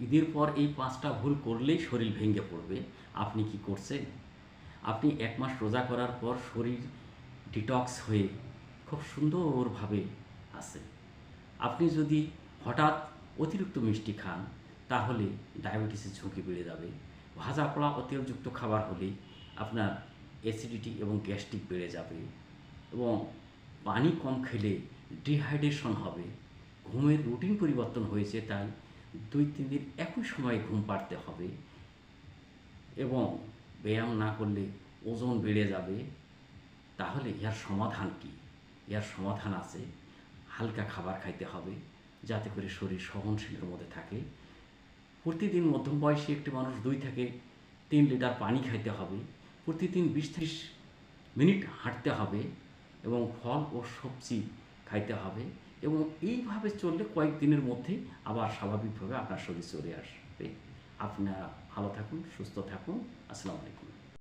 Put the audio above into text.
ঈদের পর এই ৫টা ভুল করলেই শরীর ভেঙে পড়বে। আপনি কি করছেন? আপনি ১ মাস রোজা করার পর শরীর ডিটক্স হয়ে খুব সুন্দরভাবে আছে। আপনি যদি হঠাৎ অতিরিক্ত মিষ্টি খান, তাহলে ডায়াবেটিসের ঝুঁকি বেড়ে যাবে। ভাজা পোড়া ও তেলযুক্ত খাবার হলে আপনার অ্যাসিডিটি এবং গ্যাস্ট্রিক বেড়ে যাবে এবং পানি কম খেলে ডিহাইড্রেশন হবে। ঘুমের রুটিন পরিবর্তন হয়েছে, তাই ২-৩ দিন একই সময়ে ঘুম পাড়তে হবে এবং ব্যায়াম না করলে ওজন বেড়ে যাবে। তাহলে ইহার সমাধান কী? ইহার সমাধান আছে, হালকা খাবার খাইতে হবে যাতে করে শরীর সহনশীলের মধ্যে থাকে। প্রতিদিন মধ্যম বয়সী একটি মানুষ ২ থেকে ৩ লিটার পানি খাইতে হবে। প্রতিদিন ২০-৩০ মিনিট হাঁটতে হবে এবং ফল ও সবজি খাইতে হবে এবং এইভাবে চললে কয়েকদিনের মধ্যে আবার স্বাভাবিকভাবে আপনার শরীর চলে আসবে। আপনারা ভালো থাকুন, সুস্থ থাকুন। আসসালামু আলাইকুম।